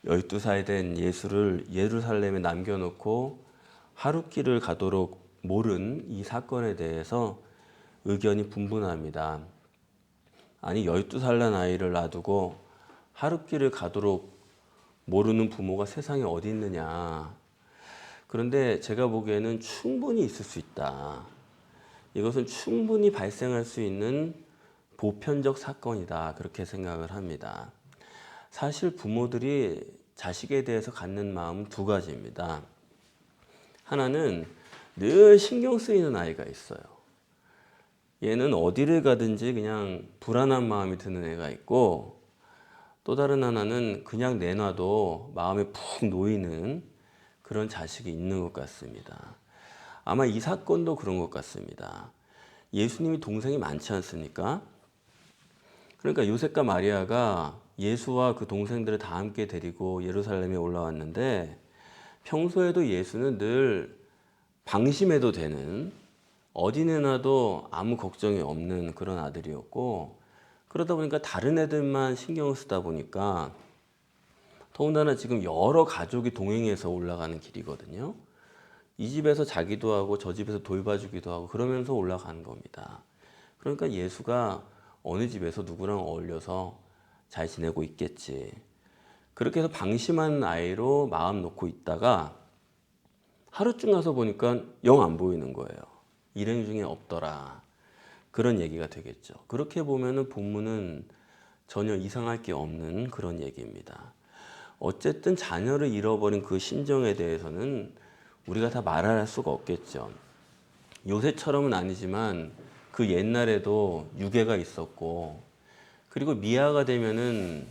12살 된 예수를 예루살렘에 남겨놓고 하룻길을 가도록 모른 이 사건에 대해서 의견이 분분합니다. 아니 12살 난 아이를 놔두고 하룻길을 가도록 모르는 부모가 세상에 어디 있느냐. 그런데 제가 보기에는 충분히 있을 수 있다. 이것은 충분히 발생할 수 있는 보편적 사건이다. 그렇게 생각을 합니다. 사실 부모들이 자식에 대해서 갖는 마음은 두 가지입니다. 하나는 늘 신경 쓰이는 아이가 있어요. 얘는 어디를 가든지 그냥 불안한 마음이 드는 애가 있고, 또 다른 하나는 그냥 내놔도 마음에 푹 놓이는 그런 자식이 있는 것 같습니다. 아마 이 사건도 그런 것 같습니다. 예수님이 동생이 많지 않습니까? 그러니까 요셉과 마리아가 예수와 그 동생들을 다 함께 데리고 예루살렘에 올라왔는데, 평소에도 예수는 늘 방심해도 되는, 어디 내놔도 아무 걱정이 없는 그런 아들이었고, 그러다 보니까 다른 애들만 신경을 쓰다 보니까, 더군다나 지금 여러 가족이 동행해서 올라가는 길이거든요. 이 집에서 자기도 하고 저 집에서 돌봐주기도 하고 그러면서 올라가는 겁니다. 그러니까 예수가 어느 집에서 누구랑 어울려서 잘 지내고 있겠지. 그렇게 해서 방심한 아이로 마음 놓고 있다가 하루쯤 가서 보니까 영 안 보이는 거예요. 일행 중에 없더라. 그런 얘기가 되겠죠. 그렇게 보면은 본문은 전혀 이상할 게 없는 그런 얘기입니다. 어쨌든 자녀를 잃어버린 그 심정에 대해서는 우리가 다 말할 수가 없겠죠. 요새처럼은 아니지만 그 옛날에도 유괴가 있었고, 그리고 미아가 되면은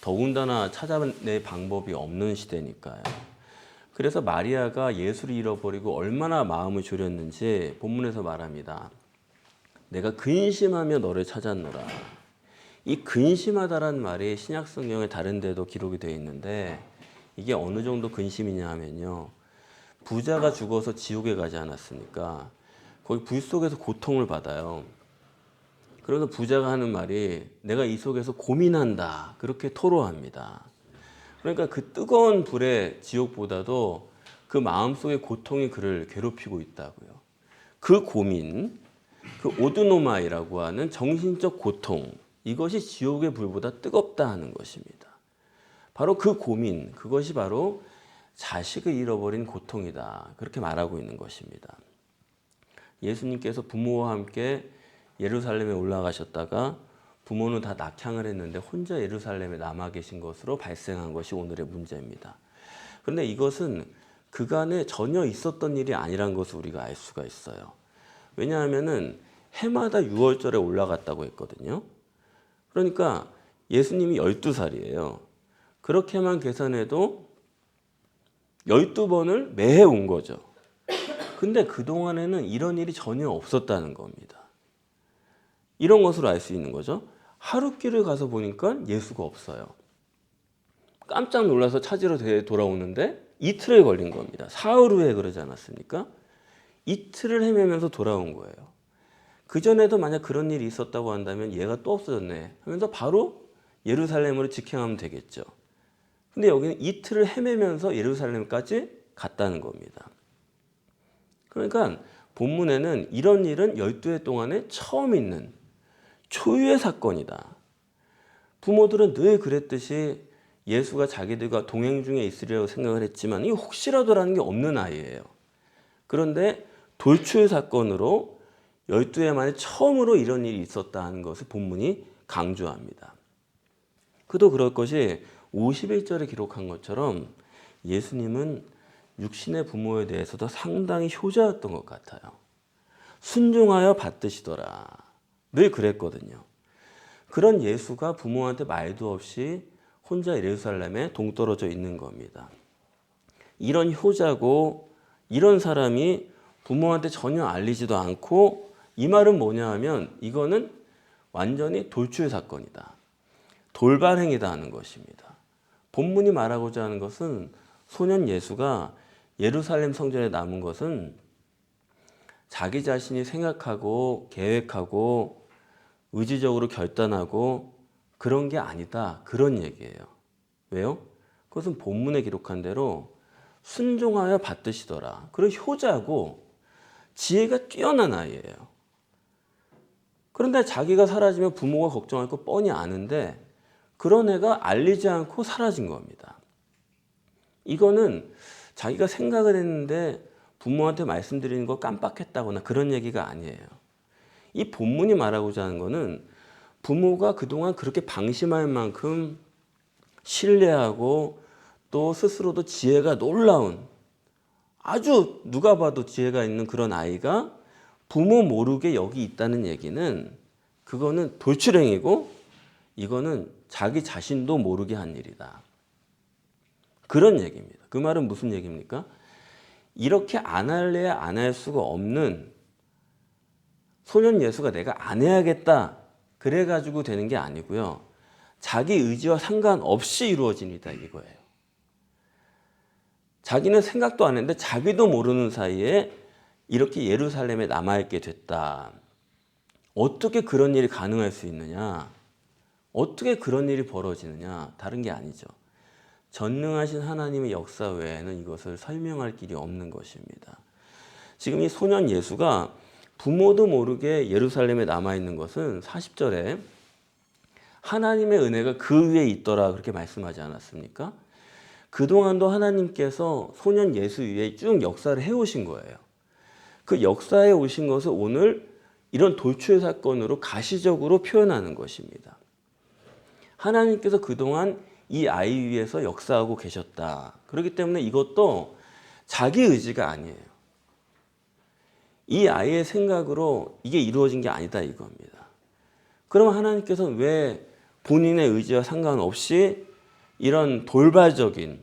더군다나 찾아낼 방법이 없는 시대니까요. 그래서 마리아가 예수를 잃어버리고 얼마나 마음을 졸였는지 본문에서 말합니다. 내가 근심하며 너를 찾았노라. 이 근심하다란 말이 신약 성경에 다른 데도 기록이 되어 있는데, 이게 어느 정도 근심이냐 하면요, 부자가 죽어서 지옥에 가지 않았습니까? 거기 불 속에서 고통을 받아요. 그래서 부자가 하는 말이 내가 이 속에서 고민한다. 그렇게 토로합니다. 그러니까 그 뜨거운 불의 지옥보다도 그 마음속의 고통이 그를 괴롭히고 있다고요. 그 고민, 그 오드노마이라고 하는 정신적 고통, 이것이 지옥의 불보다 뜨겁다 하는 것입니다. 바로 그 고민, 그것이 바로 자식을 잃어버린 고통이다. 그렇게 말하고 있는 것입니다. 예수님께서 부모와 함께 예루살렘에 올라가셨다가 부모는 다 낙향을 했는데 혼자 예루살렘에 남아 계신 것으로 발생한 것이 오늘의 문제입니다. 그런데 이것은 그간에 전혀 있었던 일이 아니란 것을 우리가 알 수가 있어요. 왜냐하면은 해마다 6월절에 올라갔다고 했거든요. 그러니까 예수님이 12살이에요. 그렇게만 계산해도 12번을 매해 온 거죠. 근데 그동안에는 이런 일이 전혀 없었다는 겁니다. 이런 것으로 알 수 있는 거죠. 하룻길을 가서 보니까 예수가 없어요. 깜짝 놀라서 찾으러 돌아오는데 이틀을 걸린 겁니다. 사흘 후에 그러지 않았습니까? 이틀을 헤매면서 돌아온 거예요. 그전에도 만약 그런 일이 있었다고 한다면 얘가 또 없어졌네 하면서 바로 예루살렘으로 직행하면 되겠죠. 근데 여기는 이틀을 헤매면서 예루살렘까지 갔다는 겁니다. 그러니까 본문에는 이런 일은 12해 동안에 처음 있는 초유의 사건이다. 부모들은 늘 그랬듯이 예수가 자기들과 동행 중에 있으리라고 생각을 했지만 이 혹시라도라는 게 없는 아이예요. 그런데 돌출 사건으로 12해 만에 처음으로 이런 일이 있었다는 것을 본문이 강조합니다. 그도 그럴 것이 51절에 기록한 것처럼 예수님은 육신의 부모에 대해서도 상당히 효자였던 것 같아요. 순종하여 받드시더라. 늘 그랬거든요. 그런 예수가 부모한테 말도 없이 혼자 예루살렘에 동떨어져 있는 겁니다. 이런 효자고 이런 사람이 부모한테 전혀 알리지도 않고, 이 말은 뭐냐 하면 이거는 완전히 돌출 사건이다. 돌발행위다 하는 것입니다. 본문이 말하고자 하는 것은 소년 예수가 예루살렘 성전에 남은 것은 자기 자신이 생각하고 계획하고 의지적으로 결단하고 그런 게 아니다. 그런 얘기예요. 왜요? 그것은 본문에 기록한 대로 순종하여 받드시더라. 그리고 효자고 지혜가 뛰어난 아이예요. 그런데 자기가 사라지면 부모가 걱정할 거 뻔히 아는데 그런 애가 알리지 않고 사라진 겁니다. 이거는 자기가 생각을 했는데 부모한테 말씀드리는 거 깜빡했다거나 그런 얘기가 아니에요. 이 본문이 말하고자 하는 거는 부모가 그동안 그렇게 방심할 만큼 신뢰하고 또 스스로도 지혜가 놀라운 아주 누가 봐도 지혜가 있는 그런 아이가 부모 모르게 여기 있다는 얘기는 그거는 돌출행이고 이거는 자기 자신도 모르게 한 일이다. 그런 얘기입니다. 그 말은 무슨 얘기입니까? 이렇게 안 할래야 안 할 수가 없는 소년 예수가 내가 안 해야겠다 그래가지고 되는 게 아니고요. 자기 의지와 상관없이 이루어진 일이다 이거예요. 자기는 생각도 안 했는데 자기도 모르는 사이에 이렇게 예루살렘에 남아있게 됐다. 어떻게 그런 일이 가능할 수 있느냐? 어떻게 그런 일이 벌어지느냐? 다른 게 아니죠. 전능하신 하나님의 역사 외에는 이것을 설명할 길이 없는 것입니다. 지금 이 소년 예수가 부모도 모르게 예루살렘에 남아있는 것은 40절에 하나님의 은혜가 그 위에 있더라 그렇게 말씀하지 않았습니까? 그동안도 하나님께서 소년 예수 위에 쭉 역사를 해오신 거예요. 그 역사에 오신 것을 오늘 이런 돌출 사건으로 가시적으로 표현하는 것입니다. 하나님께서 그동안 이 아이 위에서 역사하고 계셨다. 그렇기 때문에 이것도 자기 의지가 아니에요. 이 아이의 생각으로 이게 이루어진 게 아니다 이겁니다. 그럼 하나님께서는 왜 본인의 의지와 상관없이 이런 돌발적인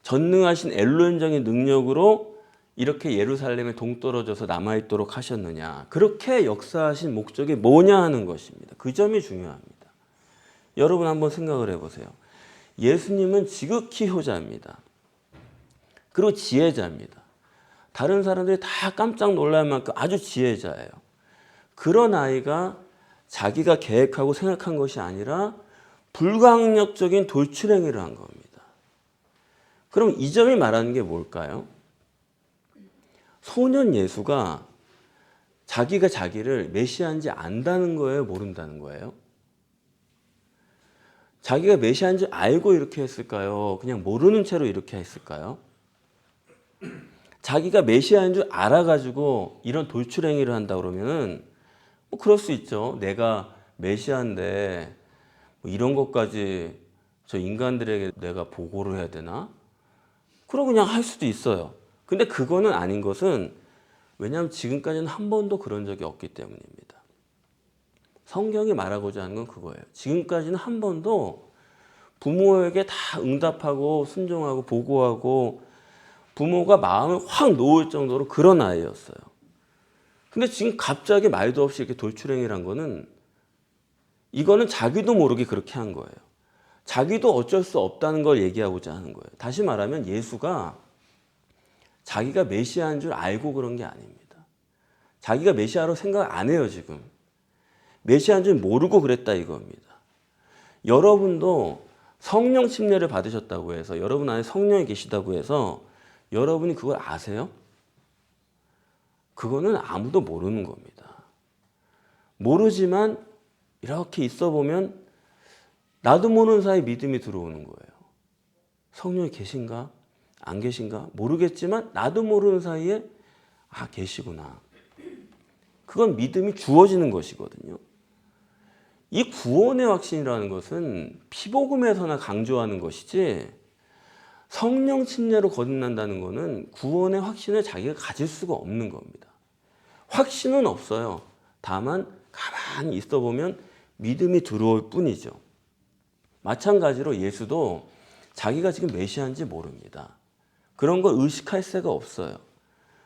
전능하신 엘론적인 능력으로 이렇게 예루살렘에 동떨어져서 남아있도록 하셨느냐. 그렇게 역사하신 목적이 뭐냐 하는 것입니다. 그 점이 중요합니다. 여러분 한번 생각을 해보세요. 예수님은 지극히 효자입니다. 그리고 지혜자입니다. 다른 사람들이 다 깜짝 놀랄 만큼 아주 지혜자예요. 그런 아이가 자기가 계획하고 생각한 것이 아니라 불가항력적인 돌출행위를 한 겁니다. 그럼 이 점이 말하는 게 뭘까요? 소년 예수가 자기가 자기를 메시아인지 안다는 거예요? 모른다는 거예요? 자기가 메시아인지 알고 이렇게 했을까요? 그냥 모르는 채로 이렇게 했을까요? 자기가 메시아인 줄 알아가지고 이런 돌출행위를 한다 그러면은 뭐 그럴 수 있죠. 내가 메시아인데 뭐 이런 것까지 저 인간들에게 내가 보고를 해야 되나? 그러고 그냥 할 수도 있어요. 근데 그거는 아닌 것은 왜냐하면 지금까지는 한 번도 그런 적이 없기 때문입니다. 성경이 말하고자 하는 건 그거예요. 지금까지는 한 번도 부모에게 다 응답하고 순종하고 보고하고 부모가 마음을 확 놓을 정도로 그런 아이였어요. 근데 지금 갑자기 말도 없이 이렇게 돌출행위를 한 거는 이거는 자기도 모르게 그렇게 한 거예요. 자기도 어쩔 수 없다는 걸 얘기하고자 하는 거예요. 다시 말하면 예수가 자기가 메시아인 줄 알고 그런 게 아닙니다. 자기가 메시아로 생각 안 해요, 지금. 메시아인 줄 모르고 그랬다 이겁니다. 여러분도 성령 침례를 받으셨다고 해서 여러분 안에 성령이 계시다고 해서 여러분이 그걸 아세요? 그거는 아무도 모르는 겁니다. 모르지만 이렇게 있어 보면 나도 모르는 사이 믿음이 들어오는 거예요. 성령이 계신가? 안 계신가? 모르겠지만 나도 모르는 사이에 아, 계시구나. 그건 믿음이 주어지는 것이거든요. 이 구원의 확신이라는 것은 피복음에서나 강조하는 것이지 성령 침례로 거듭난다는 것은 구원의 확신을 자기가 가질 수가 없는 겁니다. 확신은 없어요. 다만 가만히 있어 보면 믿음이 들어올 뿐이죠. 마찬가지로 예수도 자기가 지금 메시아인지 모릅니다. 그런 걸 의식할 새가 없어요.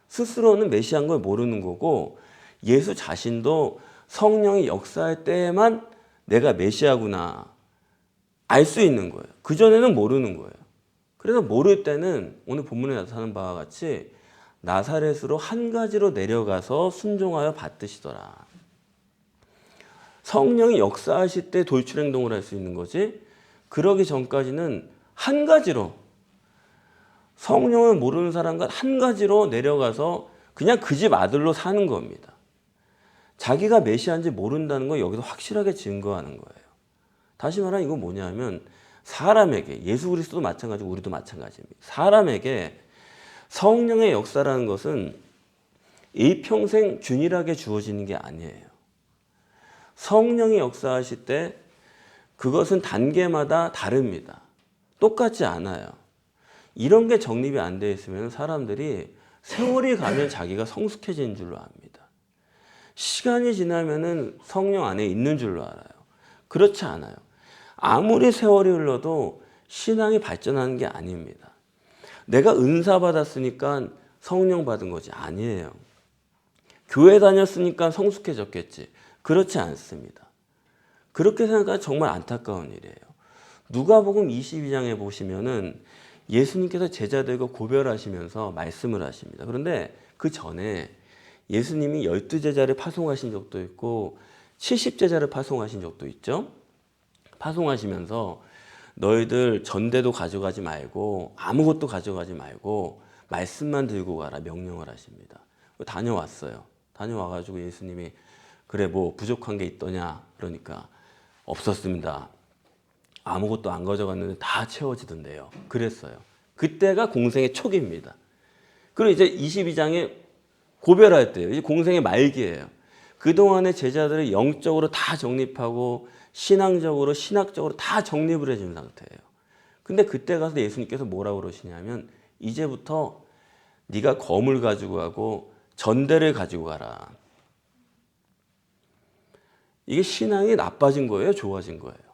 스스로는 메시아인 걸 모르는 거고 예수 자신도 성령이 역사할 때에만 내가 메시아구나 알 수 있는 거예요. 그전에는 모르는 거예요. 그래서 모를 때는 오늘 본문에 나타나는 바와 같이 나사렛으로 한 가지로 내려가서 순종하여 받드시더라. 성령이 역사하실 때 돌출행동을 할 수 있는 거지 그러기 전까지는 한 가지로, 성령을 모르는 사람과 한 가지로 내려가서 그냥 그 집 아들로 사는 겁니다. 자기가 메시아인지 모른다는 거 여기서 확실하게 증거하는 거예요. 다시 말하면 이건 뭐냐면 사람에게, 예수 그리스도도 마찬가지고 우리도 마찬가지입니다. 사람에게 성령의 역사라는 것은 일평생 균일하게 주어지는 게 아니에요. 성령이 역사하실 때 그것은 단계마다 다릅니다. 똑같지 않아요. 이런 게 정립이 안 돼 있으면 사람들이 세월이 가면 자기가 성숙해진 줄로 압니다. 시간이 지나면은 성령 안에 있는 줄로 알아요. 그렇지 않아요. 아무리 세월이 흘러도 신앙이 발전하는 게 아닙니다. 내가 은사 받았으니까 성령 받은 거지 아니에요. 교회 다녔으니까 성숙해졌겠지. 그렇지 않습니다. 그렇게 생각하면 정말 안타까운 일이에요. 누가복음 22장에 보시면은 예수님께서 제자들과 고별하시면서 말씀을 하십니다. 그런데 그 전에 예수님이 12제자를 파송하신 적도 있고 70제자를 파송하신 적도 있죠. 파송하시면서 너희들 전대도 가져가지 말고 아무것도 가져가지 말고 말씀만 들고 가라 명령을 하십니다. 다녀왔어요. 다녀와가지고 예수님이 그래 뭐 부족한 게 있더냐 그러니까 없었습니다. 아무것도 안 가져갔는데 다 채워지던데요. 그랬어요. 그때가 공생의 초기입니다. 그리고 이제 22장에 고별할 때예요. 이제 공생의 말기예요. 그동안의 제자들을 영적으로 다 정립하고 신앙적으로 신학적으로 다 정립을 해준 상태예요. 근데 그때 가서 예수님께서 뭐라고 그러시냐면 이제부터 네가 검을 가지고 가고 전대를 가지고 가라. 이게 신앙이 나빠진 거예요? 좋아진 거예요?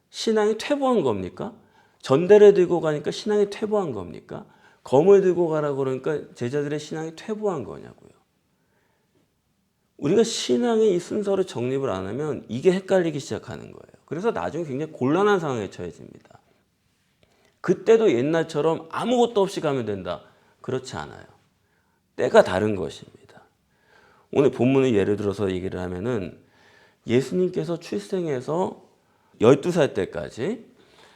신앙이 퇴보한 겁니까? 전대를 들고 가니까 신앙이 퇴보한 겁니까? 검을 들고 가라고 그러니까 제자들의 신앙이 퇴보한 거냐고요. 우리가 신앙의 이 순서를 정립을 안 하면 이게 헷갈리기 시작하는 거예요. 그래서 나중에 굉장히 곤란한 상황에 처해집니다. 그때도 옛날처럼 아무것도 없이 가면 된다. 그렇지 않아요. 때가 다른 것입니다. 오늘 본문을 예를 들어서 얘기를 하면은 예수님께서 출생해서 12살 때까지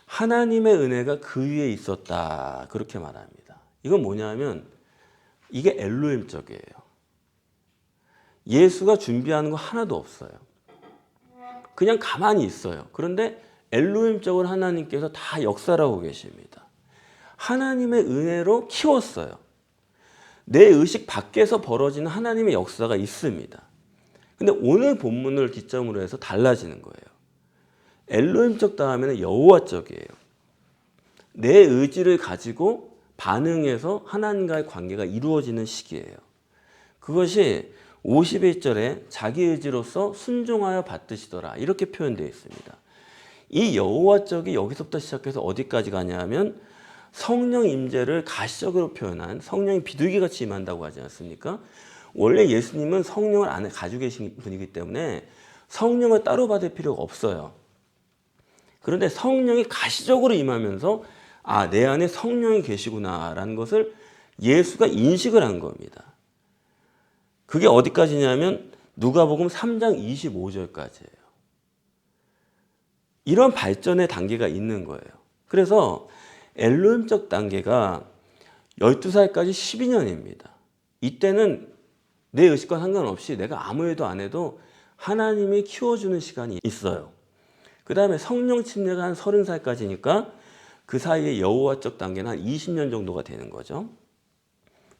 하나님의 은혜가 그 위에 있었다. 그렇게 말합니다. 이건 뭐냐면 이게 엘로힘적이에요. 예수가 준비하는 거 하나도 없어요. 그냥 가만히 있어요. 그런데 엘로힘적으로 하나님께서 다 역사를 하고 계십니다. 하나님의 은혜로 키웠어요. 내 의식 밖에서 벌어지는 하나님의 역사가 있습니다. 근데 오늘 본문을 기점으로 해서 달라지는 거예요. 엘로힘적 다음에는 여호와적이에요. 내 의지를 가지고 반응해서 하나님과의 관계가 이루어지는 시기예요. 그것이 51절에 자기 의지로서 순종하여 받드시더라 이렇게 표현되어 있습니다. 이 여호와적이 여기서부터 시작해서 어디까지 가냐면 성령 임재를 가시적으로 표현한 성령이 비둘기같이 임한다고 하지 않습니까? 원래 예수님은 성령을 안에 가지고 계신 분이기 때문에 성령을 따로 받을 필요가 없어요. 그런데 성령이 가시적으로 임하면서 아, 내 안에 성령이 계시구나라는 것을 예수가 인식을 한 겁니다. 그게 어디까지냐면 누가복음 3장 25절까지예요. 이런 발전의 단계가 있는 거예요. 그래서 엘로힘적 단계가 12살까지 12년입니다. 이때는 내 의식과 상관없이 내가 아무 일도 안 해도 하나님이 키워주는 시간이 있어요. 그 다음에 성령 침례가 한 30살까지니까 그 사이에 여호와적 단계는 한 20년 정도가 되는 거죠.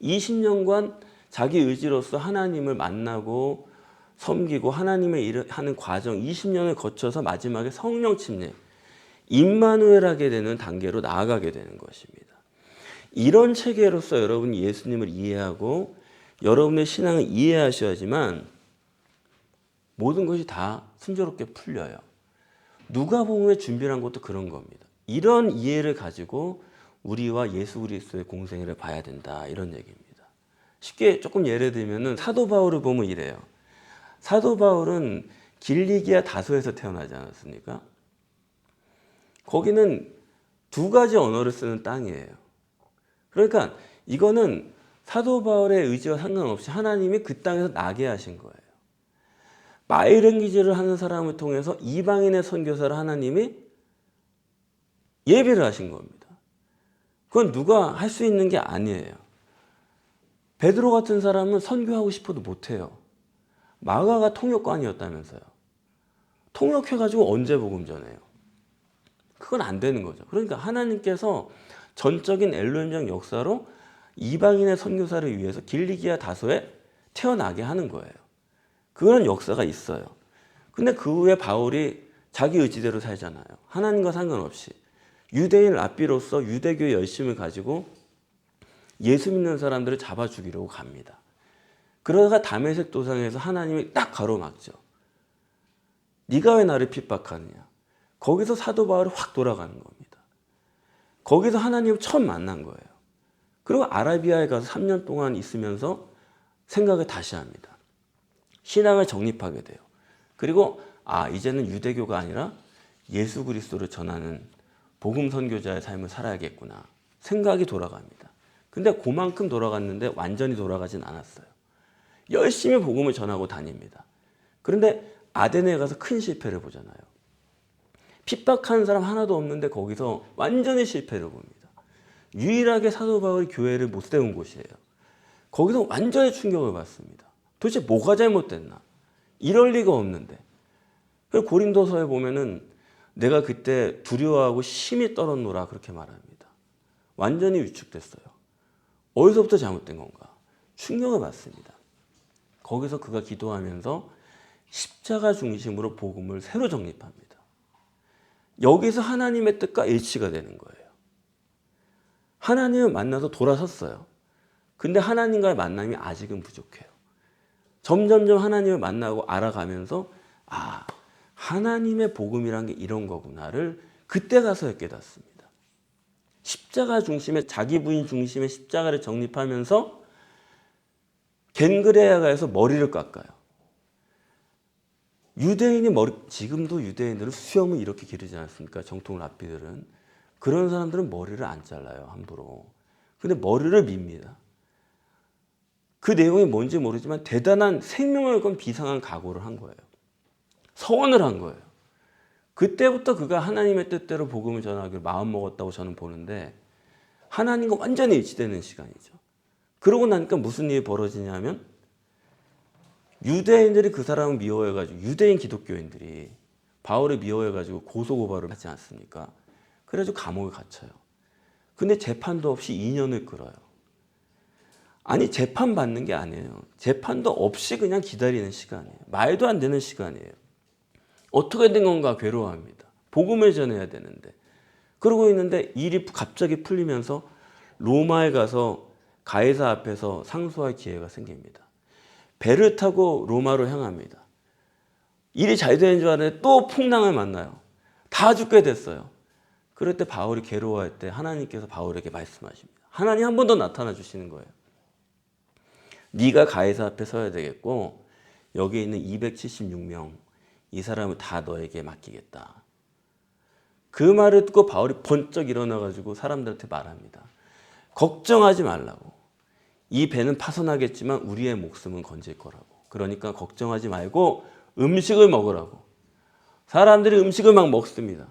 20년간 자기 의지로서 하나님을 만나고 섬기고 하나님의 일을 하는 과정 20년을 거쳐서 마지막에 성령 침례, 임마누엘 되는 단계로 나아가게 되는 것입니다. 이런 체계로서 여러분이 예수님을 이해하고 여러분의 신앙을 이해하셔야지만 모든 것이 다 순조롭게 풀려요. 누가복음에 준비한 것도 그런 겁니다. 이런 이해를 가지고 우리와 예수 그리스도의 공생애를 봐야 된다 이런 얘기입니다. 쉽게 조금 예를 들면 사도 바울을 보면 이래요. 사도 바울은 길리기아 다소에서 태어나지 않았습니까? 거기는 두 가지 언어를 쓰는 땅이에요. 그러니까 이거는 사도 바울의 의지와 상관없이 하나님이 그 땅에서 나게 하신 거예요. 바이랭귀지를 하는 사람을 통해서 이방인의 선교사를 하나님이 예비를 하신 겁니다. 그건 누가 할 수 있는 게 아니에요. 베드로 같은 사람은 선교하고 싶어도 못해요. 마가가 통역관이었다면서요. 통역해가지고 언제 복음 전해요? 그건 안 되는 거죠. 그러니까 하나님께서 전적인 엘로힘적 역사로 이방인의 선교사를 위해서 길리기아 다소에 태어나게 하는 거예요. 그런 역사가 있어요. 근데 그 후에 바울이 자기 의지대로 살잖아요. 하나님과 상관없이. 유대인 랍비로서 유대교의 열심을 가지고 예수 믿는 사람들을 잡아 죽이려고 갑니다. 그러다가 다메섹 도상에서 하나님이 딱 가로막죠. 네가 왜 나를 핍박하느냐. 거기서 사도 바울이 확 돌아가는 겁니다. 거기서 하나님을 처음 만난 거예요. 그리고 아라비아에 가서 3년 동안 있으면서 생각을 다시 합니다. 신앙을 정립하게 돼요. 그리고 이제는 유대교가 아니라 예수 그리스도를 전하는 복음 선교자의 삶을 살아야겠구나 생각이 돌아갑니다. 근데 그만큼 돌아갔는데 완전히 돌아가진 않았어요. 열심히 복음을 전하고 다닙니다. 그런데 아데네에 가서 큰 실패를 보잖아요. 핍박하는 사람 하나도 없는데 거기서 완전히 실패를 봅니다. 유일하게 사도 바울이 교회를 못 세운 곳이에요. 거기서 완전히 충격을 받습니다. 도대체 뭐가 잘못됐나? 이럴 리가 없는데. 고린도서에 보면은 내가 그때 두려워하고 심히 떨었노라 그렇게 말합니다. 완전히 위축됐어요. 어디서부터 잘못된 건가? 충격을 받습니다. 거기서 그가 기도하면서 십자가 중심으로 복음을 새로 정립합니다. 여기서 하나님의 뜻과 일치가 되는 거예요. 하나님을 만나서 돌아섰어요. 근데 하나님과의 만남이 아직은 부족해요. 점점점 하나님을 만나고 알아가면서 하나님의 복음이란 게 이런 거구나를 그때 가서 깨닫습니다. 십자가 중심의 자기 부인 중심의 십자가를 정립하면서 겐그레아가에서 머리를 깎아요. 유대인이 지금도 유대인들은 수염을 이렇게 기르지 않습니까? 정통 랍비들은. 그런 사람들은 머리를 안 잘라요, 함부로. 근데 머리를 밉니다. 그 내용이 뭔지 모르지만 대단한 생명을 건 비상한 각오를 한 거예요. 서원을 한 거예요. 그때부터 그가 하나님의 뜻대로 복음을 전하기를 마음먹었다고 저는 보는데 하나님과 완전히 일치되는 시간이죠. 그러고 나니까 무슨 일이 벌어지냐면 유대인들이 그 사람을 미워해가지고 유대인 기독교인들이 바울을 미워해가지고 고소고발을 하지 않습니까? 그래가지고 감옥에 갇혀요. 근데 재판도 없이 2년을 끌어요. 아니 재판 받는 게 아니에요. 재판도 없이 그냥 기다리는 시간이에요. 말도 안 되는 시간이에요. 어떻게 된 건가 괴로워합니다. 복음을 전해야 되는데. 그러고 있는데 일이 갑자기 풀리면서 로마에 가서 가이사 앞에서 상소할 기회가 생깁니다. 배를 타고 로마로 향합니다. 일이 잘 되는 줄 알았는데 또 풍랑을 만나요. 다 죽게 됐어요. 그럴 때 바울이 괴로워할 때 하나님께서 바울에게 말씀하십니다. 하나님 한 번 더 나타나 주시는 거예요. 네가 가이사 앞에 서야 되겠고 여기 있는 276명 이 사람을 다 너에게 맡기겠다. 그 말을 듣고 바울이 번쩍 일어나가지고 사람들한테 말합니다. 걱정하지 말라고. 이 배는 파손하겠지만 우리의 목숨은 건질 거라고. 그러니까 걱정하지 말고 음식을 먹으라고. 사람들이 음식을 막 먹습니다.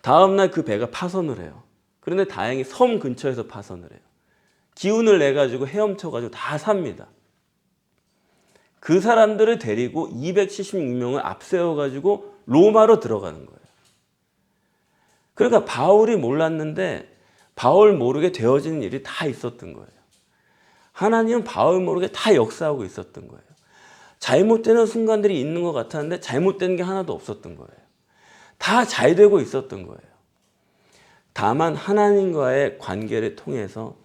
다음날 그 배가 파손을 해요. 그런데 다행히 섬 근처에서 파손을 해요. 기운을 내가지고 헤엄쳐가지고 다 삽니다. 그 사람들을 데리고 276명을 앞세워가지고 로마로 들어가는 거예요. 그러니까 바울이 몰랐는데 바울 모르게 되어지는 일이 다 있었던 거예요. 하나님은 바울 모르게 다 역사하고 있었던 거예요. 잘못되는 순간들이 있는 것 같았는데 잘못된 게 하나도 없었던 거예요. 다 잘 되고 있었던 거예요. 다만 하나님과의 관계를 통해서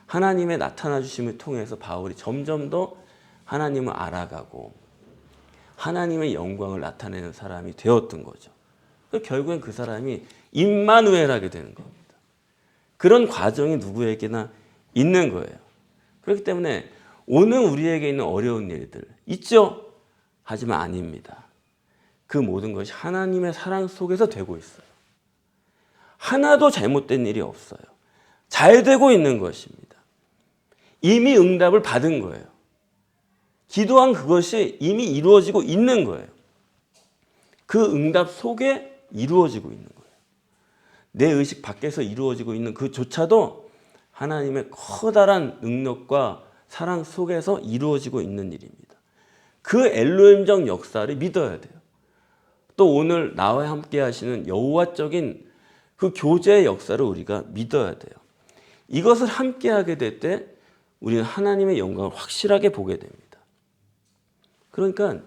하나님의 나타나 주심을 통해서 바울이 점점 더 하나님을 알아가고 하나님의 영광을 나타내는 사람이 되었던 거죠. 결국엔 그 사람이 임마누엘하게 되는 겁니다. 그런 과정이 누구에게나 있는 거예요. 그렇기 때문에 오늘 우리에게 있는 어려운 일들 있죠? 하지만 아닙니다. 그 모든 것이 하나님의 사랑 속에서 되고 있어요. 하나도 잘못된 일이 없어요. 잘 되고 있는 것입니다. 이미 응답을 받은 거예요. 기도한 그것이 이미 이루어지고 있는 거예요. 그 응답 속에 이루어지고 있는 거예요. 내 의식 밖에서 이루어지고 있는 그조차도 하나님의 커다란 능력과 사랑 속에서 이루어지고 있는 일입니다. 그 엘로힘적 역사를 믿어야 돼요. 또 오늘 나와 함께 하시는 여호와적인 그 교제의 역사를 우리가 믿어야 돼요. 이것을 함께 하게 될 때 우리는 하나님의 영광을 확실하게 보게 됩니다. 그러니까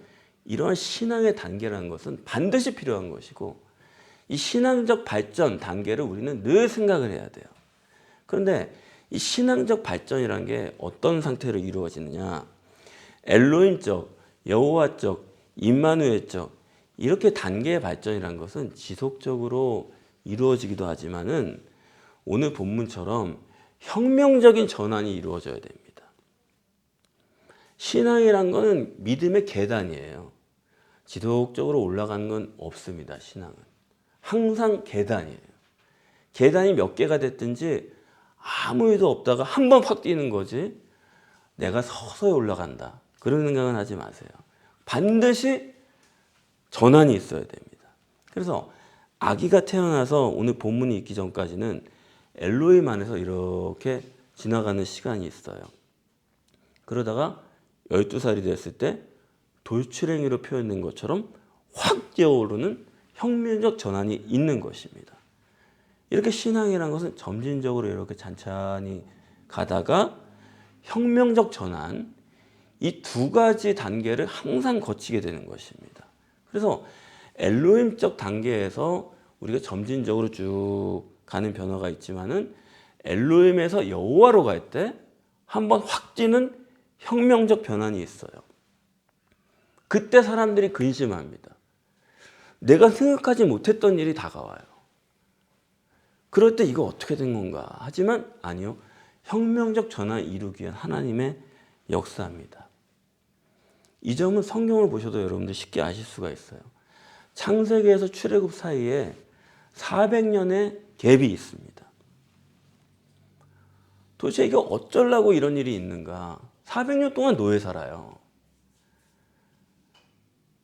이러한 신앙의 단계라는 것은 반드시 필요한 것이고 이 신앙적 발전 단계를 우리는 늘 생각을 해야 돼요. 그런데 이 신앙적 발전이라는 게 어떤 상태로 이루어지느냐? 엘로힘적, 여호와적, 임마누엘적 이렇게 단계의 발전이라는 것은 지속적으로 이루어지기도 하지만은 오늘 본문처럼 혁명적인 전환이 이루어져야 됩니다. 신앙이란 것은 믿음의 계단이에요. 지속적으로 올라가는 건 없습니다. 신앙은 항상 계단이에요. 계단이 몇 개가 됐든지 아무 일도 없다가 한 번 확 뛰는 거지 내가 서서히 올라간다 그런 생각은 하지 마세요. 반드시 전환이 있어야 됩니다. 그래서 아기가 태어나서 오늘 본문이 있기 전까지는 엘로힘 안에서 이렇게 지나가는 시간이 있어요. 그러다가 12살이 됐을 때 돌출행위로 표현된 것처럼 확 뛰어오르는 혁명적 전환이 있는 것입니다. 이렇게 신앙이라는 것은 점진적으로 이렇게 찬찬히 가다가 혁명적 전환, 이 두 가지 단계를 항상 거치게 되는 것입니다. 그래서 엘로힘적 단계에서 우리가 점진적으로 쭉 가는 변화가 있지만은 엘로힘에서 여호와로 갈 때 한번 확 뛰는 혁명적 변환이 있어요. 그때 사람들이 근심합니다. 내가 생각하지 못했던 일이 다가와요. 그럴 때 이거 어떻게 된 건가? 하지만 아니요. 혁명적 전환을 이루기 위한 하나님의 역사입니다. 이 점은 성경을 보셔도 여러분들 쉽게 아실 수가 있어요. 창세기에서 출애굽 사이에 400년의 갭이 있습니다. 도대체 이게 어쩌려고 이런 일이 있는가? 400년 동안 노예 살아요.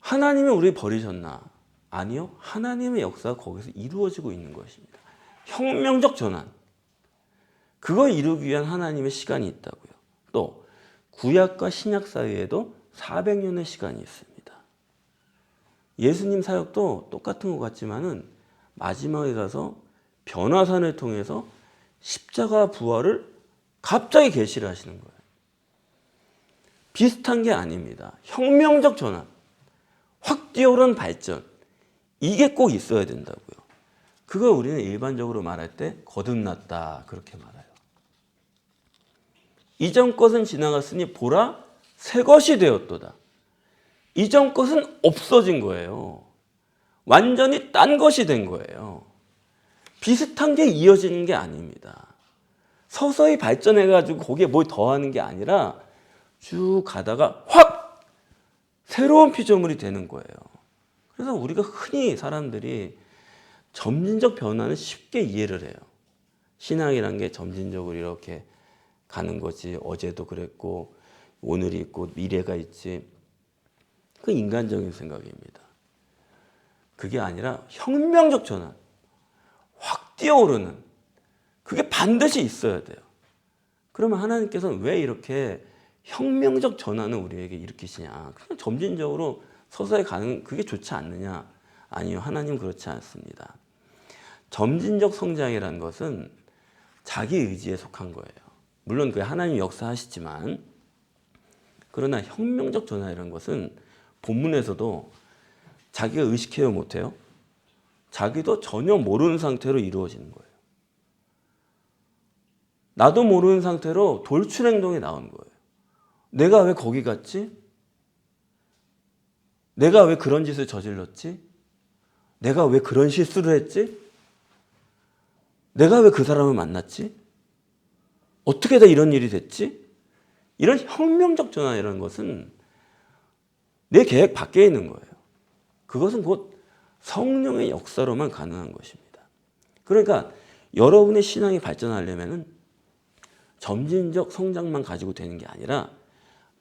하나님이 우리 버리셨나? 아니요. 하나님의 역사가 거기서 이루어지고 있는 것입니다. 혁명적 전환. 그걸 이루기 위한 하나님의 시간이 있다고요. 또 구약과 신약 사이에도 400년의 시간이 있습니다. 예수님 사역도 똑같은 것 같지만은 마지막에 가서 변화산을 통해서 십자가 부활을 갑자기 계시를 하시는 거예요. 비슷한 게 아닙니다. 혁명적 전환, 확 뛰어오른 발전, 이게 꼭 있어야 된다고요. 그걸 우리는 일반적으로 말할 때 거듭났다 그렇게 말해요. 이전 것은 지나갔으니 보라 새 것이 되었도다. 이전 것은 없어진 거예요. 완전히 딴 것이 된 거예요. 비슷한 게 이어지는 게 아닙니다. 서서히 발전해가지고 거기에 뭘 더하는 게 아니라 쭉 가다가 확 새로운 피조물이 되는 거예요. 그래서 우리가 흔히 사람들이 점진적 변화는 쉽게 이해를 해요. 신앙이란 게 점진적으로 이렇게 가는 거지. 어제도 그랬고 오늘이 있고 미래가 있지. 그 인간적인 생각입니다. 그게 아니라 혁명적 전환, 확 뛰어오르는 그게 반드시 있어야 돼요. 그러면 하나님께서는 왜 이렇게 혁명적 전환을 우리에게 일으키시냐? 그냥 점진적으로 서서히 가는 그게 좋지 않느냐? 아니요, 하나님 그렇지 않습니다. 점진적 성장이라는 것은 자기 의지에 속한 거예요. 물론 그게 하나님 역사하시지만, 그러나 혁명적 전환이라는 것은 본문에서도 자기가 의식해요, 못해요? 자기도 전혀 모르는 상태로 이루어지는 거예요. 나도 모르는 상태로 돌출 행동이 나온 거예요. 내가 왜 거기 갔지? 내가 왜 그런 짓을 저질렀지? 내가 왜 그런 실수를 했지? 내가 왜 그 사람을 만났지? 어떻게 다 이런 일이 됐지? 이런 혁명적 전환이라는 것은 내 계획 밖에 있는 거예요. 그것은 곧 성령의 역사로만 가능한 것입니다. 그러니까 여러분의 신앙이 발전하려면 점진적 성장만 가지고 되는 게 아니라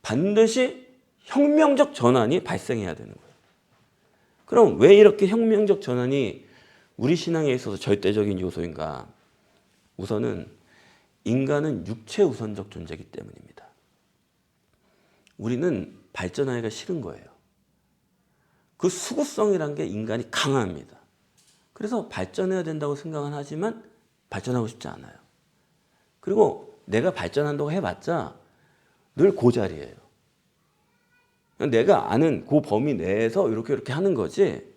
반드시 혁명적 전환이 발생해야 되는 거예요. 그럼 왜 이렇게 혁명적 전환이 우리 신앙에 있어서 절대적인 요소인가? 우선은 인간은 육체 우선적 존재이기 때문입니다. 우리는 발전하기가 싫은 거예요. 그 수구성이란 게 인간이 강합니다. 그래서 발전해야 된다고 생각은 하지만 발전하고 싶지 않아요. 그리고 내가 발전한다고 해봤자 늘 그 자리예요. 내가 아는 그 범위 내에서 이렇게 하는 거지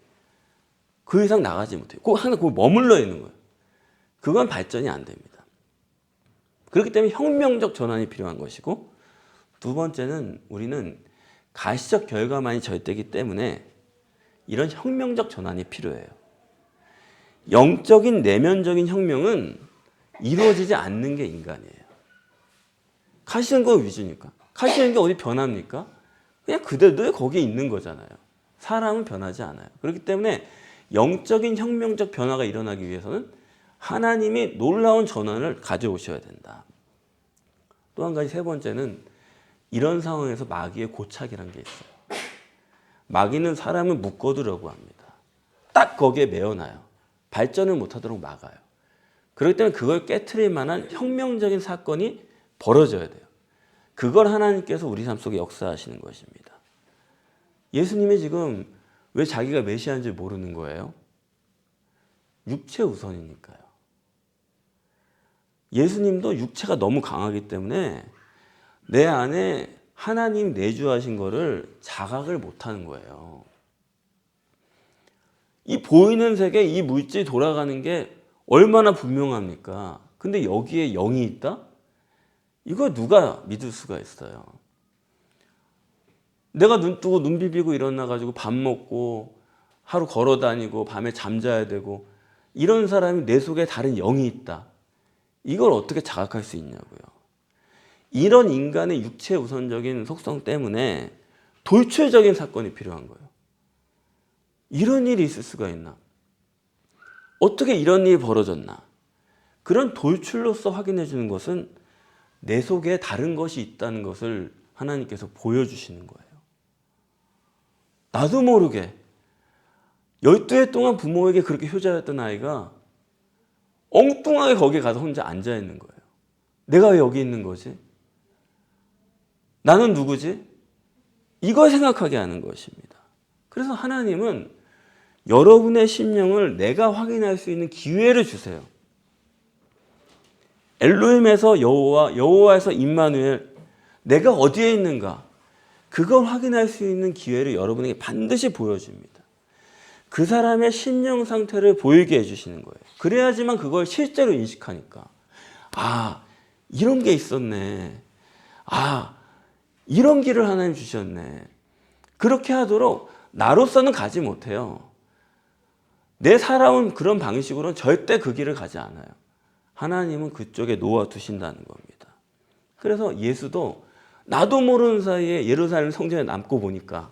그 이상 나가지 못해요. 항상 거기 머물러 있는 거예요. 그건 발전이 안 됩니다. 그렇기 때문에 혁명적 전환이 필요한 것이고, 두 번째는 우리는 가시적 결과만이 절대이기 때문에 이런 혁명적 전환이 필요해요. 영적인 내면적인 혁명은 이루어지지 않는 게 인간이에요. 가시는 거 위주니까. 가시는 게 어디 변합니까? 그냥 그대로 거기에 있는 거잖아요. 사람은 변하지 않아요. 그렇기 때문에 영적인 혁명적 변화가 일어나기 위해서는 하나님이 놀라운 전환을 가져오셔야 된다. 또 한 가지 세 번째는 이런 상황에서 마귀의 고착이라는 게 있어요. 마귀는 사람을 묶어두려고 합니다. 딱 거기에 매어놔요. 발전을 못하도록 막아요. 그렇기 때문에 그걸 깨트릴 만한 혁명적인 사건이 벌어져야 돼요. 그걸 하나님께서 우리 삶 속에 역사하시는 것입니다. 예수님이 지금 왜 자기가 메시아인지 모르는 거예요? 육체 우선이니까요. 예수님도 육체가 너무 강하기 때문에 내 안에 하나님 내주하신 거를 자각을 못하는 거예요. 이 보이는 세계, 이 물질이 돌아가는 게 얼마나 분명합니까? 근데 여기에 영이 있다? 이거 누가 믿을 수가 있어요? 내가 눈 뜨고 눈 비비고 일어나가지고 밥 먹고 하루 걸어 다니고 밤에 잠자야 되고 이런 사람이 내 속에 다른 영이 있다. 이걸 어떻게 자각할 수 있냐고요. 이런 인간의 육체 우선적인 속성 때문에 돌출적인 사건이 필요한 거예요. 이런 일이 있을 수가 있나? 어떻게 이런 일이 벌어졌나? 그런 돌출로서 확인해 주는 것은 내 속에 다른 것이 있다는 것을 하나님께서 보여주시는 거예요. 나도 모르게 12해 동안 부모에게 그렇게 효자였던 아이가 엉뚱하게 거기에 가서 혼자 앉아 있는 거예요. 내가 왜 여기 있는 거지? 나는 누구지? 이걸 생각하게 하는 것입니다. 그래서 하나님은 여러분의 심령을 내가 확인할 수 있는 기회를 주세요. 엘로힘에서 여호와, 여호와에서 임마누엘, 내가 어디에 있는가? 그걸 확인할 수 있는 기회를 여러분에게 반드시 보여줍니다. 그 사람의 심령 상태를 보이게 해주시는 거예요. 그래야지만 그걸 실제로 인식하니까 아, 이런 게 있었네. 아, 이런 길을 하나님 주셨네. 그렇게 하도록 나로서는 가지 못해요. 내 살아온 그런 방식으로는 절대 그 길을 가지 않아요. 하나님은 그쪽에 놓아두신다는 겁니다. 그래서 예수도 나도 모르는 사이에 예루살렘 성전에 남고 보니까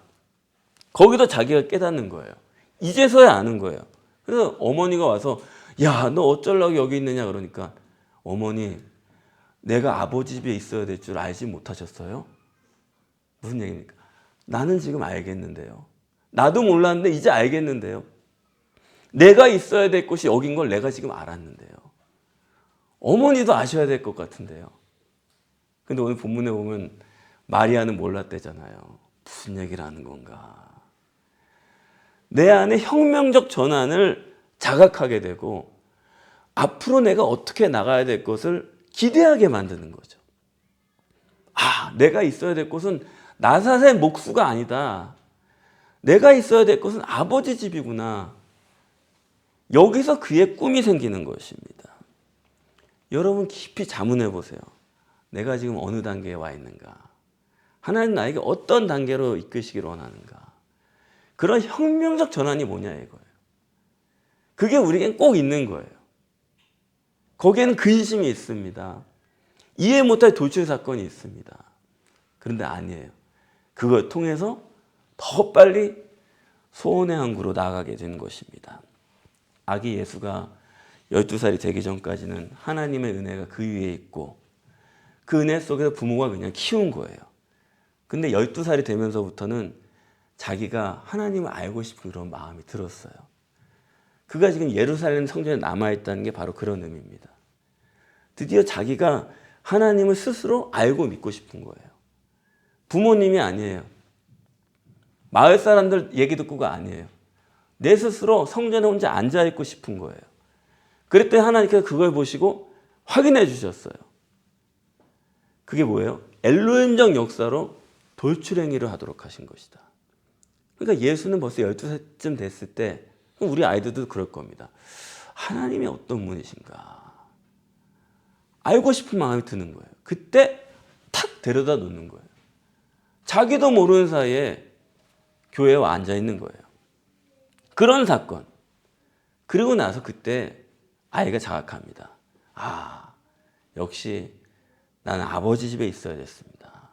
거기서 자기가 깨닫는 거예요. 이제서야 아는 거예요. 그래서 어머니가 와서 야, 너 어쩌려고 여기 있느냐 그러니까 어머니, 내가 아버지 집에 있어야 될 줄 알지 못하셨어요? 무슨 얘기입니까? 나는 지금 알겠는데요. 나도 몰랐는데 이제 알겠는데요. 내가 있어야 될 곳이 여긴 걸 내가 지금 알았는데요. 어머니도 아셔야 될 것 같은데요. 근데 오늘 본문에 보면 마리아는 몰랐대잖아요. 무슨 얘기를 하는 건가? 내 안에 혁명적 전환을 자각하게 되고 앞으로 내가 어떻게 나가야 될 것을 기대하게 만드는 거죠. 아, 내가 있어야 될 곳은 나사렛 목수가 아니다. 내가 있어야 될 곳은 아버지 집이구나. 여기서 그의 꿈이 생기는 것입니다. 여러분 깊이 자문해 보세요. 내가 지금 어느 단계에 와 있는가? 하나님 나에게 어떤 단계로 이끄시기를 원하는가? 그런 혁명적 전환이 뭐냐 이거예요. 그게 우리에겐 꼭 있는 거예요. 거기에는 근심이 있습니다. 이해 못할 돌출 사건이 있습니다. 그런데 아니에요. 그걸 통해서 더 빨리 소원의 항구로 나아가게 되는 것입니다. 아기 예수가 12살이 되기 전까지는 하나님의 은혜가 그 위에 있고 그 은혜 속에서 부모가 그냥 키운 거예요. 근데 12살이 되면서부터는 자기가 하나님을 알고 싶은 그런 마음이 들었어요. 그가 지금 예루살렘 성전에 남아있다는 게 바로 그런 의미입니다. 드디어 자기가 하나님을 스스로 알고 믿고 싶은 거예요. 부모님이 아니에요. 마을 사람들 얘기 듣고가 아니에요. 내 스스로 성전에 혼자 앉아있고 싶은 거예요. 그랬더니 하나님께서 그걸 보시고 확인해 주셨어요. 그게 뭐예요? 엘로힘적 역사로 돌출행위를 하도록 하신 것이다. 그러니까 예수는 벌써 12살쯤 됐을 때 우리 아이들도 그럴 겁니다. 하나님이 어떤 분이신가 알고 싶은 마음이 드는 거예요. 그때 탁 데려다 놓는 거예요. 자기도 모르는 사이에 교회에 와 앉아 있는 거예요. 그런 사건. 그리고 나서 그때 아이가 자각합니다. 아, 역시 나는 아버지 집에 있어야 됐습니다.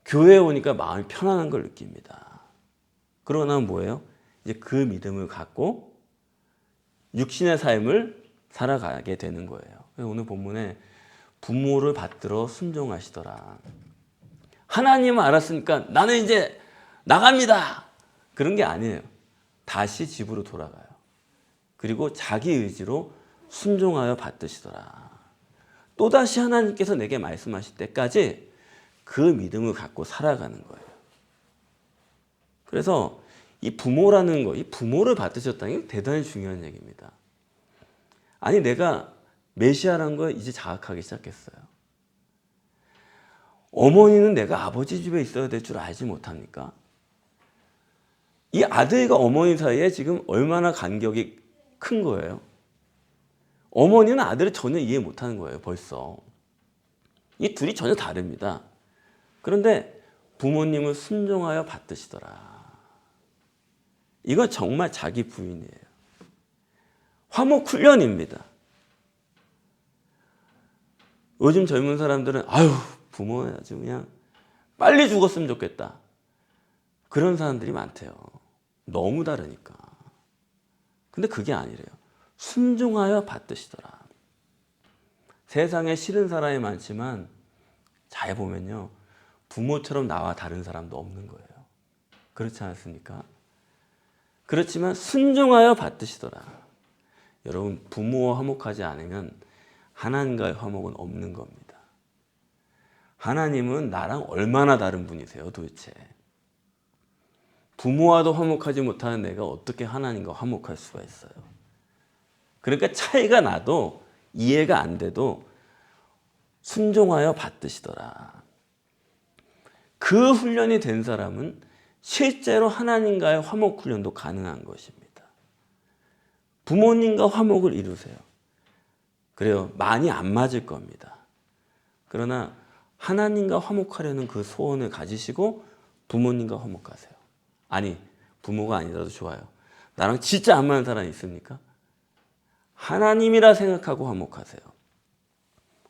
교회에 오니까 마음이 편안한 걸 느낍니다. 그러고 나면 뭐예요? 이제 그 믿음을 갖고 육신의 삶을 살아가게 되는 거예요. 오늘 본문에 부모를 받들어 순종하시더라. 하나님을 알았으니까 나는 이제 나갑니다. 그런 게 아니에요. 다시 집으로 돌아가요. 그리고 자기 의지로 순종하여 받드시더라. 또다시 하나님께서 내게 말씀하실 때까지 그 믿음을 갖고 살아가는 거예요. 그래서 이 부모라는 거, 이 부모를 받으셨다는 게 대단히 중요한 얘기입니다. 아니, 내가 메시아라는 걸 이제 자각하기 시작했어요. 어머니는 내가 아버지 집에 있어야 될 줄 알지 못합니까? 이 아들과 어머니 사이에 지금 얼마나 간격이 큰 거예요. 어머니는 아들을 전혀 이해 못하는 거예요. 벌써. 이 둘이 전혀 다릅니다. 그런데 부모님을 순종하여 받드시더라. 이건 정말 자기 부인이에요. 화목 훈련입니다. 요즘 젊은 사람들은 아유, 부모는 아주 그냥 빨리 죽었으면 좋겠다. 그런 사람들이 많대요. 너무 다르니까. 근데 그게 아니래요. 순종하여 받드시더라. 세상에 싫은 사람이 많지만 잘 보면요, 부모처럼 나와 다른 사람도 없는 거예요. 그렇지 않습니까? 그렇지만 순종하여 받드시더라. 여러분, 부모와 화목하지 않으면 하나님과의 화목은 없는 겁니다. 하나님은 나랑 얼마나 다른 분이세요, 도대체? 부모와도 화목하지 못하는 내가 어떻게 하나님과 화목할 수가 있어요? 그러니까 차이가 나도 이해가 안 돼도 순종하여 받드시더라. 그 훈련이 된 사람은 실제로 하나님과의 화목 훈련도 가능한 것입니다. 부모님과 화목을 이루세요. 그래요. 많이 안 맞을 겁니다. 그러나 하나님과 화목하려는 그 소원을 가지시고 부모님과 화목하세요. 아니, 부모가 아니라도 좋아요. 나랑 진짜 안 맞는 사람이 있습니까? 하나님이라 생각하고 화목하세요.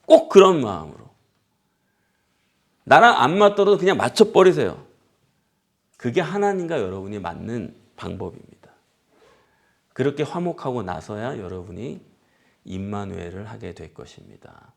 꼭 그런 마음으로. 나랑 안 맞더라도 그냥 맞춰버리세요. 그게 하나님과 여러분이 맞는 방법입니다. 그렇게 화목하고 나서야 여러분이 임마누엘을 하게 될 것입니다.